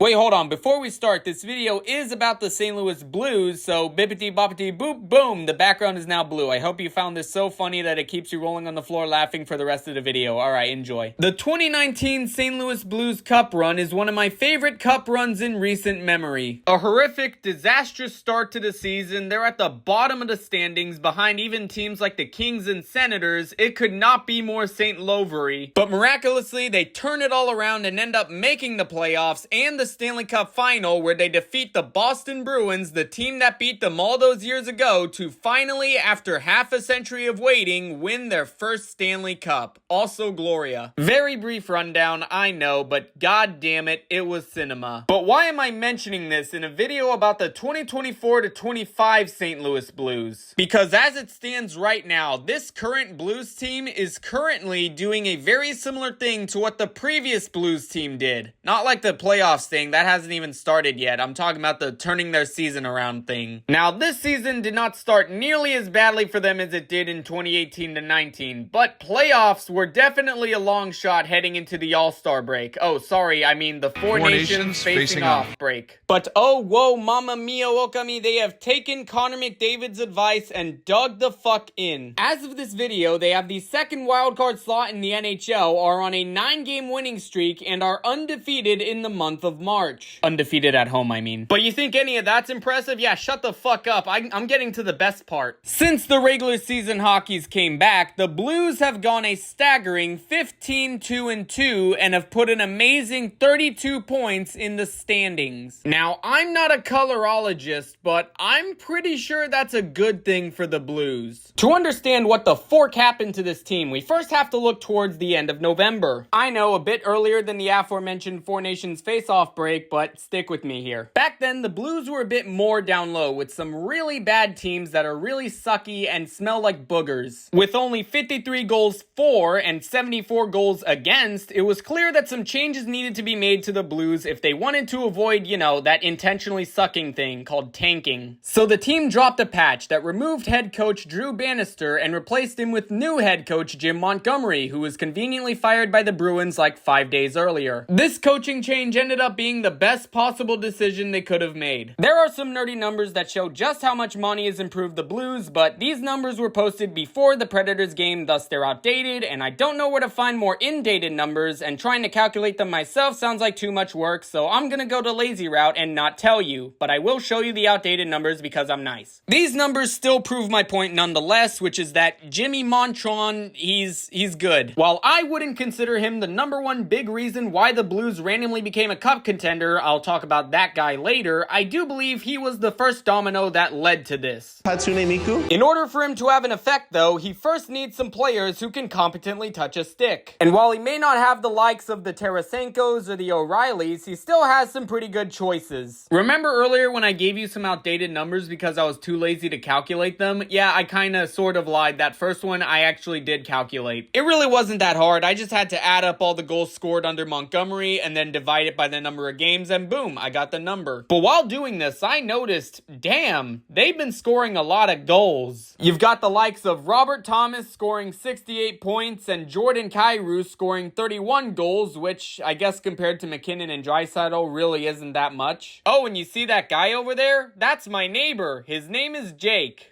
Wait, hold on. Before we start, this video is about the St. Louis Blues, so bippity boppity boop boom, the background is now blue. I hope you found this so funny that it keeps you rolling on the floor laughing for the rest of the video. Alright, enjoy. The 2019 St. Louis Blues Cup run is one of my favorite cup runs in recent memory. A horrific, disastrous start to the season. They're at the bottom of the standings, behind even teams like the Kings and Senators. It could not be more St. Louvery. But miraculously, they turn it all around and end up making the playoffs and the Stanley Cup final, where they defeat the Boston Bruins, the team that beat them all those years ago, to finally, after half a century of waiting, win their first Stanley Cup. Also Gloria. Very brief rundown, I know, but god damn it, it was cinema. But why am I mentioning this in a video about the 2024-25 St. Louis Blues? Because as it stands right now, this current Blues team is currently doing a very similar thing to what the previous Blues team did. Not like the playoffs thing, that hasn't even started yet. I'm talking about the turning their season around thing. Now, this season did not start nearly as badly for them as it did in 2018-19, but playoffs were definitely a long shot heading into the All-Star break. Oh, sorry, I mean the Four Nations facing off break. But oh, whoa, mama mia, okami, they have taken Connor McDavid's advice and dug the fuck in. As of this video, they have the second wildcard slot in the NHL, are on a 9-game winning streak, and are undefeated in the month of March. Undefeated at home, I mean. But you think any of that's impressive? Yeah, shut the fuck up. I'm getting to the best part. Since the regular season hockeys came back, the Blues have gone a staggering 15-2-2 and have put an amazing 32 points in the standings. Now, I'm not a colorologist, but I'm pretty sure that's a good thing for the Blues. To understand what the fork happened to this team, we first have to look towards the end of November. I know, a bit earlier than the aforementioned Four Nations face-off break, but stick with me here. Back then, the Blues were a bit more down low, with some really bad teams that are really sucky and smell like boogers. With only 53 goals for and 74 goals against, it was clear that some changes needed to be made to the Blues if they wanted to avoid, you know, that intentionally sucking thing called tanking. So the team dropped a patch that removed head coach Drew Bannister and replaced him with new head coach Jim Montgomery, who was conveniently fired by the Bruins like 5 days earlier. This coaching change ended up being the best possible decision they could have made. There are some nerdy numbers that show just how much Monty has improved the Blues, but these numbers were posted before the Predators game, thus they're outdated, and I don't know where to find more in-dated numbers, and trying to calculate them myself sounds like too much work, so I'm gonna go the lazy route and not tell you, but I will show you the outdated numbers because I'm nice. These numbers still prove my point nonetheless, which is that Jimmy Montron, he's good. While I wouldn't consider him the #1 big reason why the Blues randomly became a cup contender, I'll talk about that guy later, I do believe he was the first domino that led to this. Hatsune Miku? In order for him to have an effect though, he first needs some players who can competently touch a stick. And while he may not have the likes of the Tarasenkos or the O'Reillys, he still has some pretty good choices. Remember earlier when I gave you some outdated numbers because I was too lazy to calculate them? Yeah, I kinda sort of lied. That first one I actually did calculate. It really wasn't that hard. I just had to add up all the goals scored under Montgomery and then divide it by the number of games and boom, I got the number. But while doing this, I noticed, damn, they've been scoring a lot of goals. You've got the likes of Robert Thomas scoring 68 points and Jordan Kyrou scoring 31 goals, which I guess compared to McKinnon and Draisaitl really isn't that much. Oh, and you see that guy over there? That's my neighbor. His name is Jake.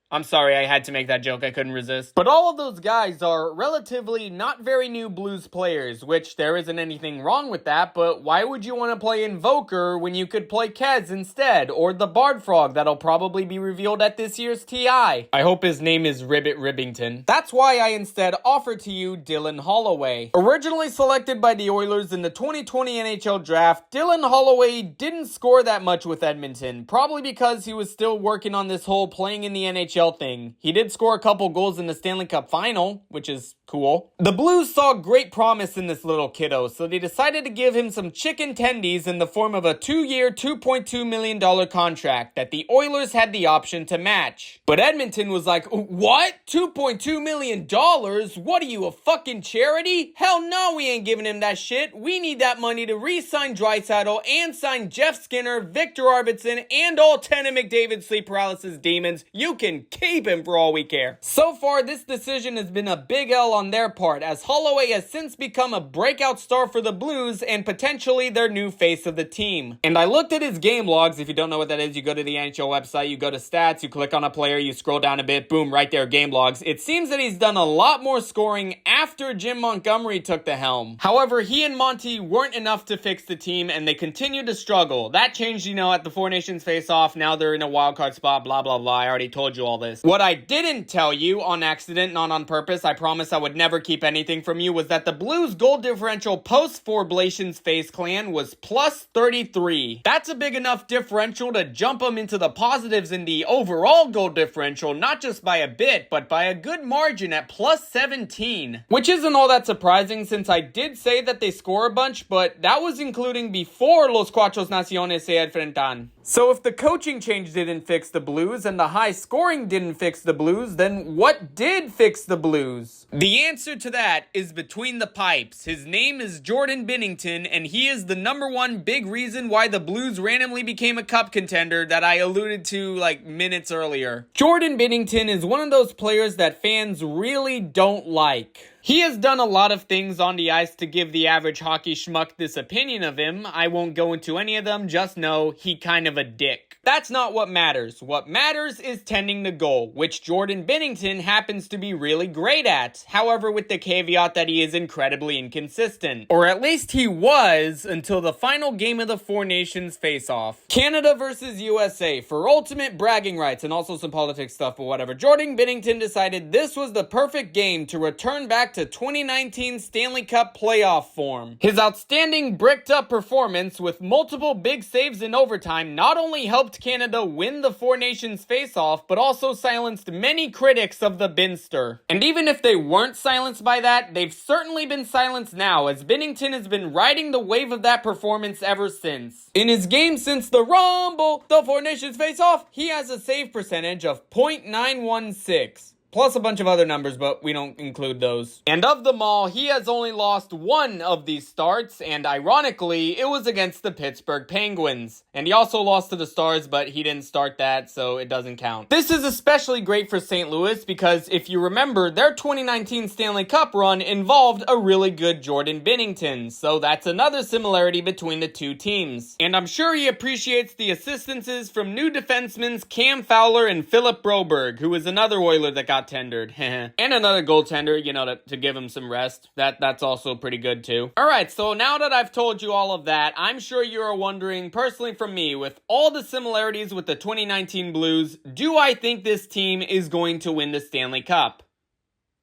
I'm sorry, I had to make that joke, I couldn't resist. But all of those guys are relatively not very new Blues players, which there isn't anything wrong with that, but why would you want to play Invoker when you could play Kez instead, or the Bard Frog that'll probably be revealed at this year's TI? I hope his name is Ribbit Ribbington. That's why I instead offer to you Dylan Holloway. Originally selected by the Oilers in the 2020 NHL draft, Dylan Holloway didn't score that much with Edmonton, probably because he was still working on this whole playing in the NHL thing. He did score a couple goals in the Stanley Cup final, which is cool. The Blues saw great promise in this little kiddo, so they decided to give him some chicken tendies in the form of a 2-year, $2.2 million contract that the Oilers had the option to match. But Edmonton was like, what? $2.2 million? What are you, a fucking charity? Hell no, we ain't giving him that shit. We need that money to re-sign Draisaitl and sign Jeff Skinner, Victor Arvidsson, and all 10 of McDavid's sleep paralysis demons. You can keep him for all we care. So far, this decision has been a big L on their part, as Holloway has since become a breakout star for the Blues and potentially their new face of the team. And I looked at his game logs. If you don't know what that is, you go to the NHL website, you go to stats, you click on a player, you scroll down a bit, boom, right there, game logs. It seems that he's done a lot more scoring after Jim Montgomery took the helm. However, he and Monty weren't enough to fix the team, and they continued to struggle. That changed, at the Four Nations face-off. Now they're in a wildcard spot, blah, blah, blah. I already told you all this. What I didn't tell you, on accident, not on purpose, I promise I would never keep anything from you, was that the Blues goal differential post-Four Blations face clan was plus 33. That's a big enough differential to jump them into the positives in the overall goal differential, not just by a bit, but by a good margin at plus 17. Which isn't all that surprising, since I did say that they score a bunch, but that was including before Los Cuatro Naciones se enfrentan. So if the coaching change didn't fix the Blues and the high scoring didn't fix the Blues, then what did fix the Blues? The answer to that is between the pipes. His name is Jordan Binnington, and he is the #1 big reason why the Blues randomly became a cup contender that I alluded to like minutes earlier. Jordan Binnington is one of those players that fans really don't like. He has done a lot of things on the ice to give the average hockey schmuck this opinion of him. I won't go into any of them, just know he kind of a dick. That's not what matters. What matters is tending the goal, which Jordan Binnington happens to be really great at. However, with the caveat that he is incredibly inconsistent. Or at least he was until the final game of the Four Nations face-off. Canada versus USA for ultimate bragging rights and also some politics stuff, but whatever. Jordan Binnington decided this was the perfect game to return back to 2019 Stanley Cup playoff form. His outstanding bricked-up performance with multiple big saves in overtime not only helped Canada win the Four Nations face-off, but also silenced many critics of the Binster. And even if they weren't silenced by that, they've certainly been silenced now, as Binnington has been riding the wave of that performance ever since. In his game since the Rumble, the Four Nations face-off, he has a save percentage of .916. Plus a bunch of other numbers, but we don't include those. And of them all, he has only lost one of these starts, and ironically, it was against the Pittsburgh Penguins. And he also lost to the Stars, but he didn't start that, so it doesn't count. This is especially great for St. Louis, because if you remember, their 2019 Stanley Cup run involved a really good Jordan Binnington, so that's another similarity between the two teams. And I'm sure he appreciates the assistances from new defensemen Cam Fowler and Philip Broberg, who is another Oiler that got tendered. And another goaltender, to give him some rest. That's also pretty good too. Alright, so now that I've told you all of that, I'm sure you are wondering, personally from me, with all the similarities with the 2019 Blues, do I think this team is going to win the Stanley Cup?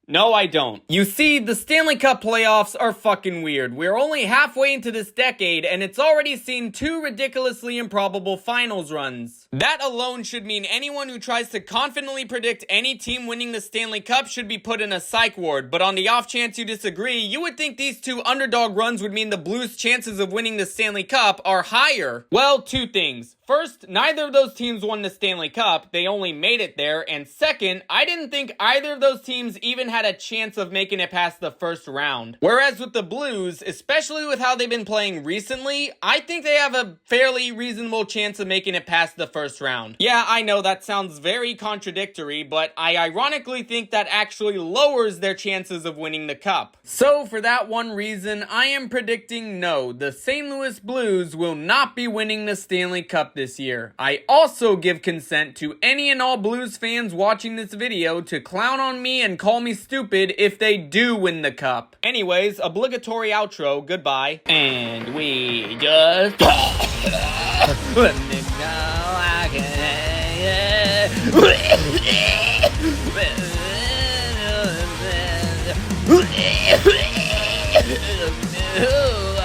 No, I don't. You see, the Stanley Cup playoffs are fucking weird. We're only halfway into this decade, and it's already seen 2 ridiculously improbable finals runs. That alone should mean anyone who tries to confidently predict any team winning the Stanley Cup should be put in a psych ward, but on the off chance you disagree, you would think these 2 underdog runs would mean the Blues' chances of winning the Stanley Cup are higher. Well, 2 things. First, neither of those teams won the Stanley Cup, they only made it there, and second, I didn't think either of those teams even had a chance of making it past the first round. Whereas with the Blues, especially with how they've been playing recently, I think they have a fairly reasonable chance of making it past the first round. Yeah, I know that sounds very contradictory, but I ironically think that actually lowers their chances of winning the Cup. So for that one reason, I am predicting no, the St. Louis Blues will not be winning the Stanley Cup this year. I also give consent to any and all Blues fans watching this video to clown on me and call me stupid if they do win the Cup. Anyways, obligatory outro, goodbye. And we just... Let me know I can...